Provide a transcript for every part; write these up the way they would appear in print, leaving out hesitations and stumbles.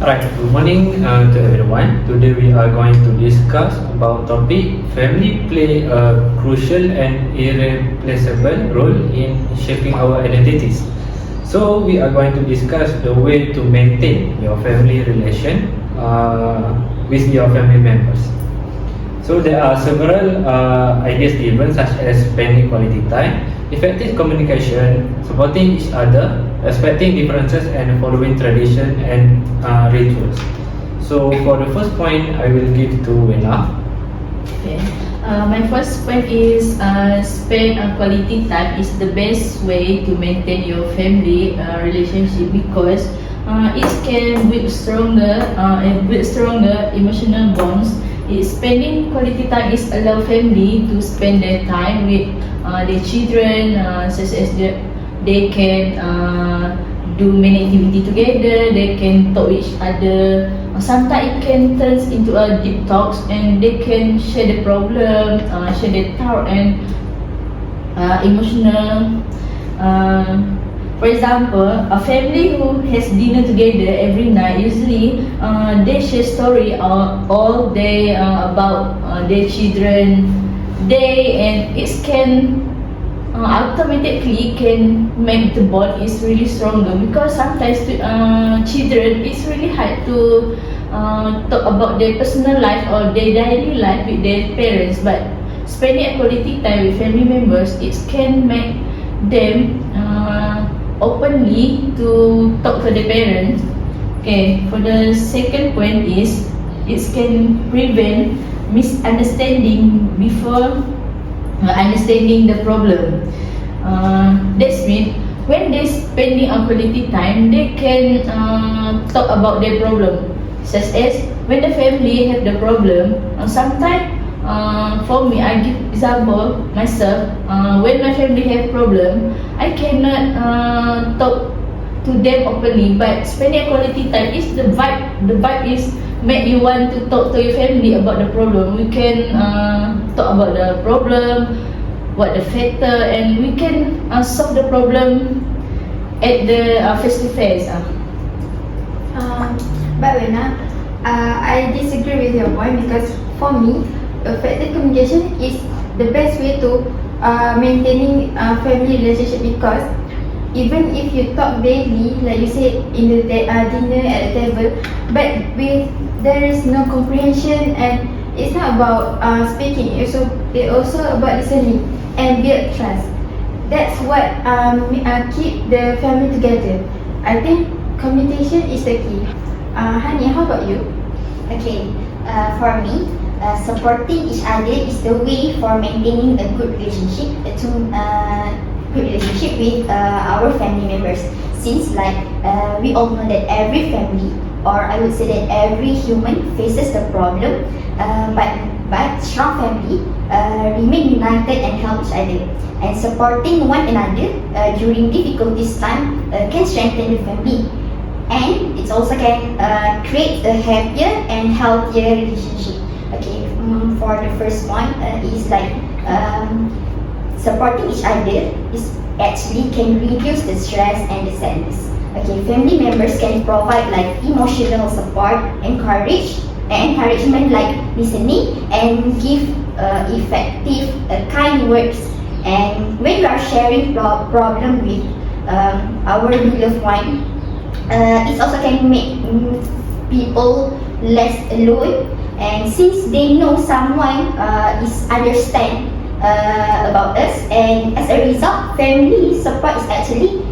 Alright, good morning to everyone. Today we are going to discuss about topic family play a crucial and irreplaceable role in shaping our identities. So we are going to discuss the way to maintain your family relation with your family members. So there are several ideas given such as spending quality time, effective communication, supporting each other, respecting differences and following tradition and rituals. So for the first point, I will give to Wena. Okay. My first point is spend quality time is the best way to maintain your family relationship because it can build stronger emotional bonds. Spending quality time is allow family to spend their time with their children, such as they can do many activity together. They can talk with each other. Sometimes it can turn into a deep talks, and they can share the problem, share their thought and emotional. For example, a family who has dinner together every night usually they share story all day about their children day, and it can automatically can make the bond is really stronger because sometimes children it's really hard to talk about their personal life or their daily life with their parents, but spending a quality time with family members it can make them openly to talk to their parents. Okay, for the second point is it can prevent misunderstanding before understanding the problem. That's mean when they spending a quality time, they can talk about their problem. Such as when the family have the problem, sometimes for me, I give example myself. When my family have problem, I cannot talk to them openly. But spending quality time is the vibe. The vibe is make you want to talk to your family about the problem. We can talk about the problem, what the factor, and we can solve the problem at the face to face. But Wena, I disagree with your point because for me, effective communication is the best way to maintaining a family relationship because even if you talk daily, like you said in the dinner at the table, but there is no comprehension and it's not about speaking. It's also about listening and build trust. That's what keep the family together. I think communication is the key. Hani, how about you? Okay, for me, supporting each other is the way for maintaining a good relationship with our family members. Since we all know that every family, or I would say that every human faces the problem, but strong family remain united and help each other. And supporting one another during difficulties time can strengthen the family. And it also can create a happier and healthier relationship. Okay, for the first point is supporting each other is actually can reduce the stress and the sadness. Okay, family members can provide emotional support, encouragement like listening and give effective kind words. And when we are sharing problem with our beloved one, it also can make people less alone, and since they know someone is understand about us, and as a result family support is actually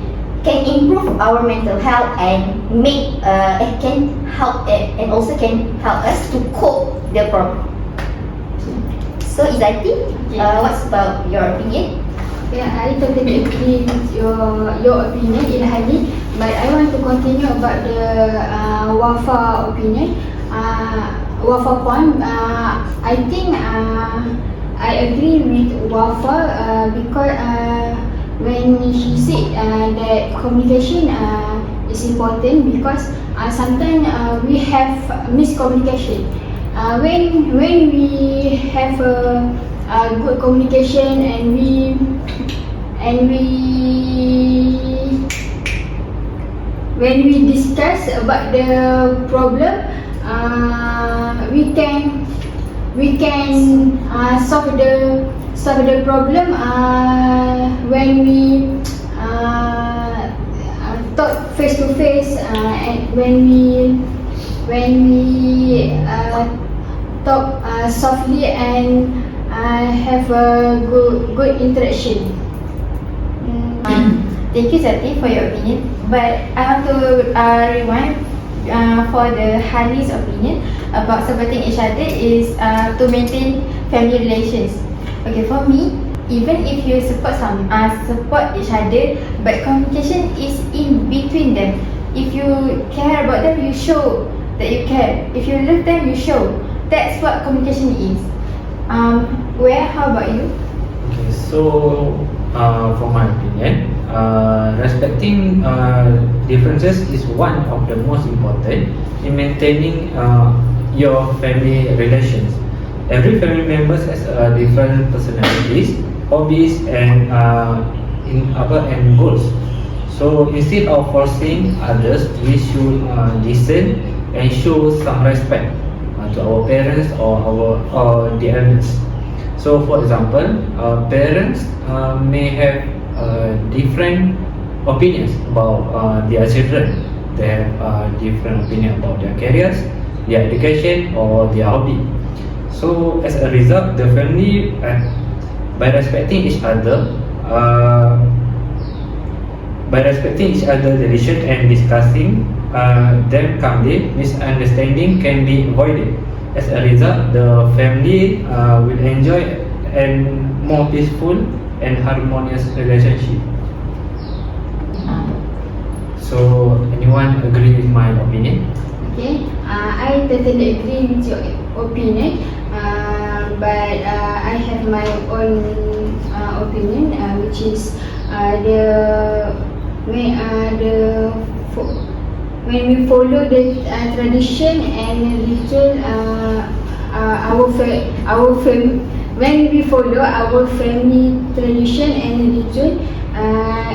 can improve our mental health and make it can help it and also can help us to cope the problem. So Izati, what's about your opinion? Yeah, I totally agree with your opinion, Ilhani. But I want to continue about the Wafa opinion. Wafa point. I think I agree with Wafa because when she said that communication is important because sometimes we have miscommunication. When we have a good communication and we when we discuss about the problem, we can solve the problem when we talk face to face, and when we talk softly and have a good interaction. Thank you, Sati, for your opinion. But I want to rewind for the Hani's opinion about supporting each other is to maintain family relations. Okay, for me, even if you support each other, but communication is in between them. If you care about them, you show that you care. If you love them, you show. That's what communication is. How about you? Okay, so for my opinion, respecting differences is one of the most important in maintaining your family relations. Every family member has different personalities, hobbies, and and goals. So instead of forcing others, we should listen and show some respect to our parents or the elders. So for example, parents may have different opinions about their children. They have different opinion about their careers, their education, or their hobby. So as a result, the family, by respecting each other, decision and discussing them calmly, misunderstanding can be avoided. As a result, the family will enjoy a more peaceful and harmonious relationship. So, anyone agree with my opinion? Okay, I totally agree with your opinion, but I have my own opinion, which is when we follow the tradition and ritual, when we follow our family tradition and ritual,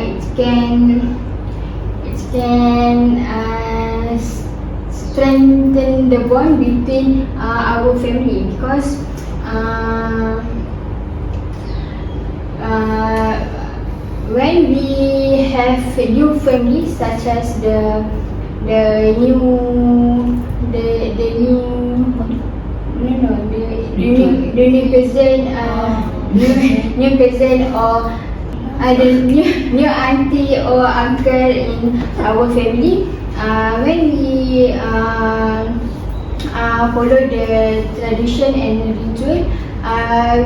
it can strengthen the bond between our family, because when we have a new family, such as the new cousin or the new auntie or uncle in our family. When we follow the tradition and ritual,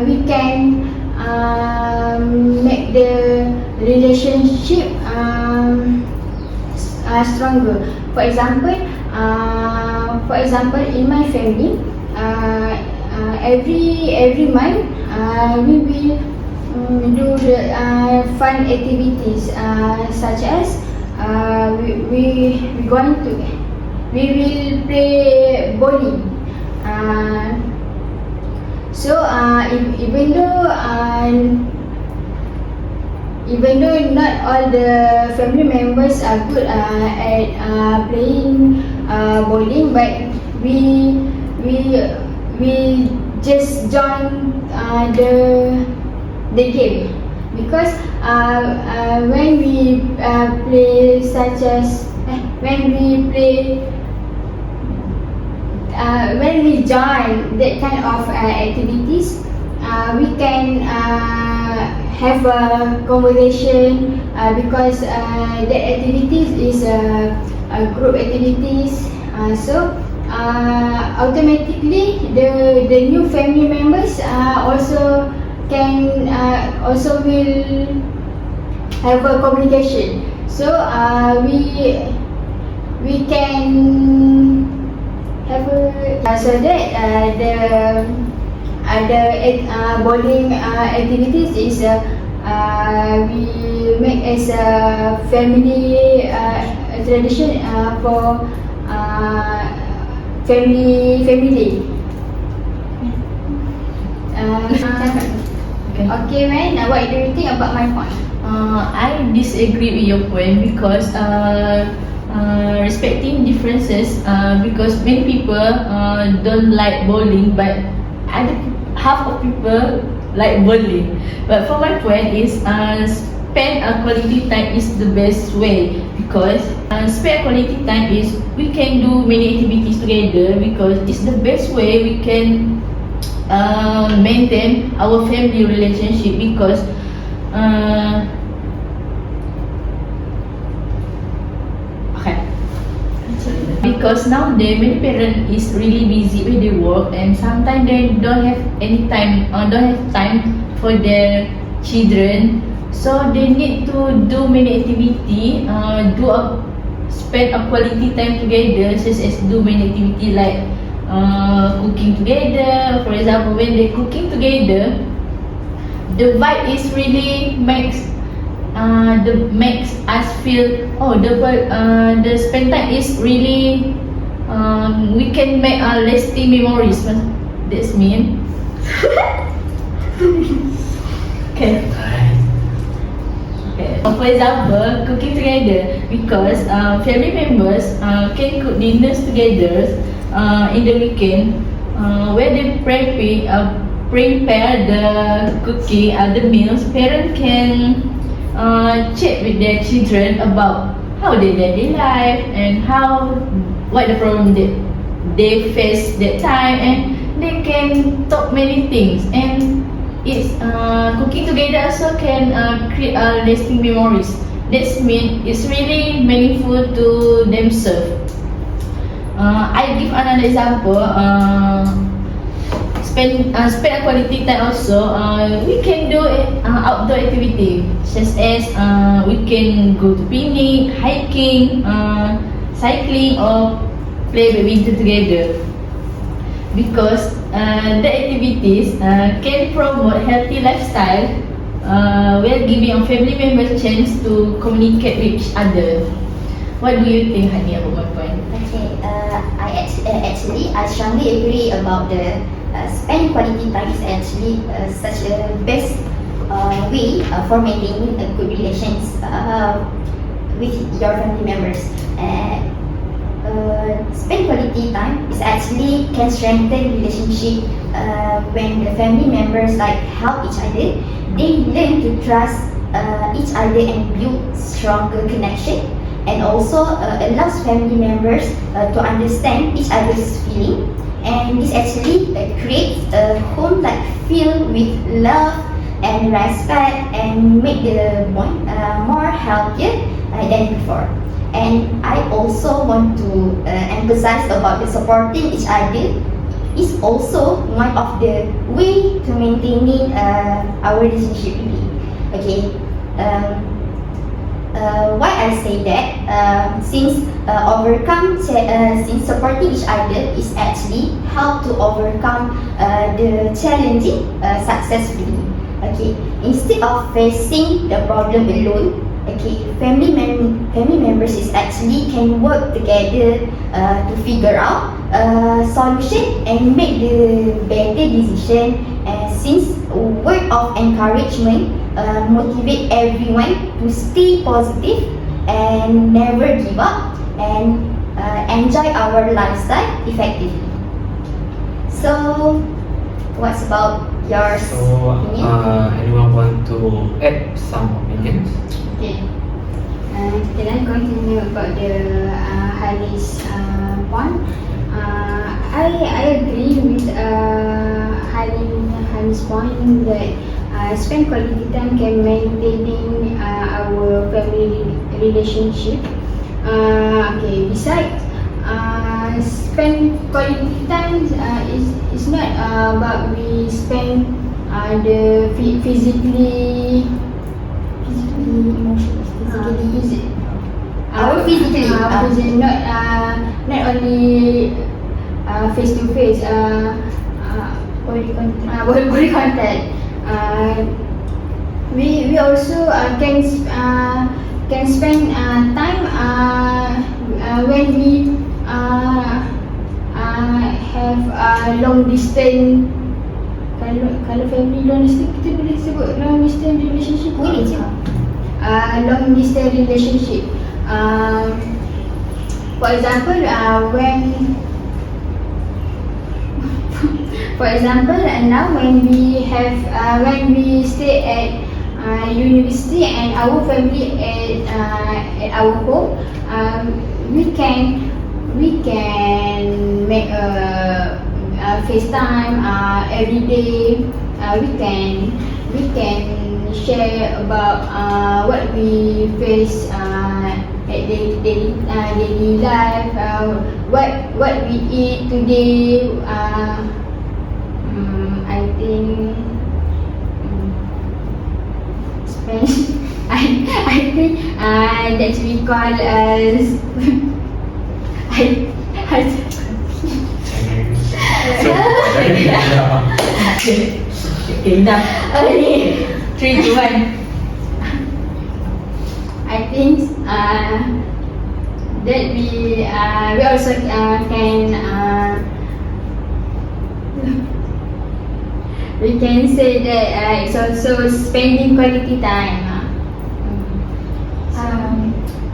we can make the relationship stronger. For example, in my family, every month we will do the fun activities, such as we will play bowling. Even though not all the family members are good at playing bowling, but we just join the game, because when we play when we join that kind of activities, we can have a conversation, because the activities is a group activities. So automatically the new family members also will have a communication. So we can have so that the bowling activities is we make as a family tradition for family day. Okay, man, what do you think about my point? I disagree with your point, because respecting differences, because many people don't like bowling, but other half of people like bowling. But for my point is, spend a quality time is the best way, because spend quality time is we can do many activities together, because it's the best way we can maintain our family relationship, because okay. Because nowadays many parents is really busy with their work, and sometimes they don't have any time, don't have time for their children. So they need to do many activity, spend a quality time together, such as do many activity like cooking together. For example, when they cooking together, the vibe is really makes us feel, oh, the spend time is really we can make a lasting memories. That's mean. Okay. For example, cooking together, because family members can cook dinners together in the weekend, where they prepare the cooking, the meals. Parents can chat with their children about how their daily life and what the problem they face that time, and they can talk many things. And it's cooking together also can create lasting memories. That means it's really meaningful to themselves. I give another example. Spend a quality time also. We can do outdoor activity, such as we can go to picnic, hiking, cycling, or play badminton together. Because the activities can promote healthy lifestyle, while giving our family members a chance to communicate with each other. What do you think, Hani, about my point? Okay, I strongly agree about the spend quality time is actually such a best way for maintaining a good relations with your family members. Spend quality time is actually can strengthen relationship when the family members like help each other. They learn to trust each other and build stronger connection, and also allows family members to understand each other's feeling, and this actually creates a home like filled with love and respect, and make the bond more healthier than before. And I also want to emphasize about the supporting each other is also one of the way to maintaining our relationship really. Okay. Why I say that? Since supporting each other is actually how to overcome the challenging successfully. Okay. Instead of facing the problem alone, okay, family members is actually can work together to figure out solution and make the better decision. Since word of encouragement motivate everyone to stay positive and never give up, and enjoy our lifestyle effectively. So, what's about yours? So, anyone want to add some opinions? Okay. Then I'm going to know about the Hani's point. I agree with Hani's point that spend quality time can maintaining our family relationship. Okay. Besides, spend quality time is not about we spend the physically, not only face to face, body contact. We also can spend time when we have long distance. Kalau family long distance, kita boleh sebut long distance relationship. Boleh je. Long distance relationship. For example, now when we stay at university and our family at our home, we can make a FaceTime every day. We can share about what we face at daily life, what we eat today. I think Spanish. I think that we call as Okay, enough. 3, 2, 1. I think that we also we can say that it's also spending quality time.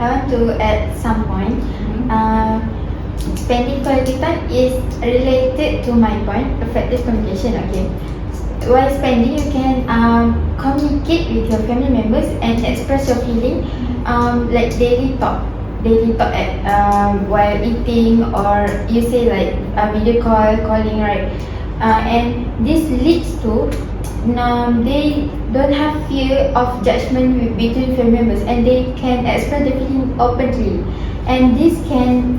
I want to add some point. Spending quality time is related to my point, effective communication. Okay, while spending, you can communicate with your family members and express your feeling, like daily talk at while eating, or you say like video calling, right? And this leads to they don't have fear of judgment between family members, and they can express their feeling openly, and this can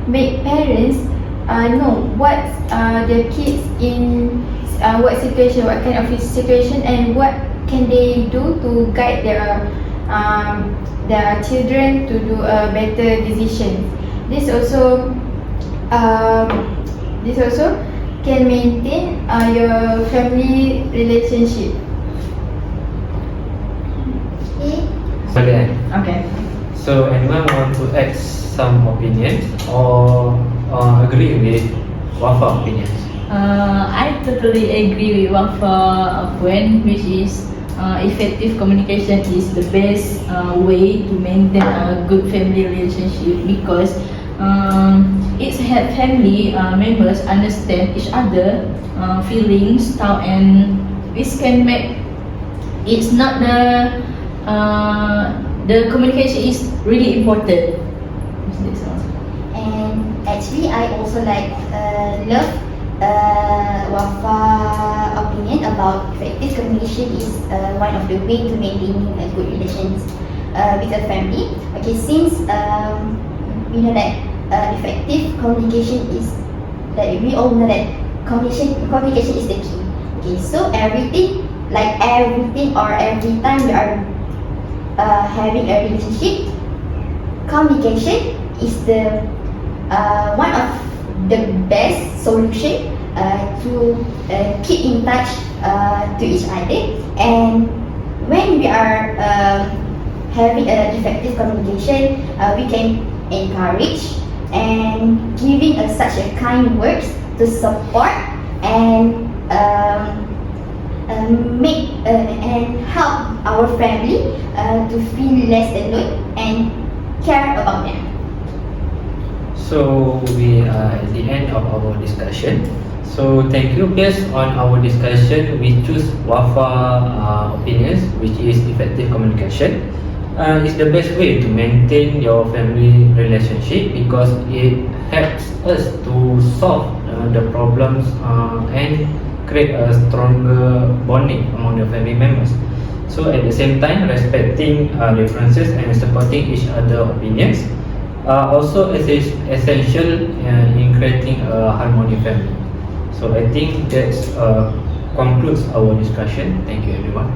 make parents know what their kids in what situation, what kind of situation, and what can they do to guide their children to do a better decision. This also can maintain your family relationship. Okay. Okay. So anyone want to add some opinions or agree with Wafa opinions? I totally agree with Wafa point, which is effective communication is the best way to maintain a good family relationship, because it helps family members understand each other feelings, thought, and this can make it's not the communication is really important. And actually, I also love Wafa opinion about effective communication is one of the way to maintaining a good relations with a family. Okay, since we know that effective communication is that we all know that communication is the key. Okay, so everything or every time we are having a relationship, communication is the one of the best solution to keep in touch to each other. And when we are having an effective communication, we can encourage and giving such a kind words to support and make and help our family to feel less alone and care about them. So we are at the end of our discussion. So thank you. Based on our discussion, we choose Wafa opinions, which is effective communication. It's the best way to maintain your family relationship, because it helps us to solve the problems and create a stronger bonding among the family members. So at the same time, respecting differences and supporting each other opinions are also essential in creating a harmonious family. So I think that concludes our discussion. Thank you everyone.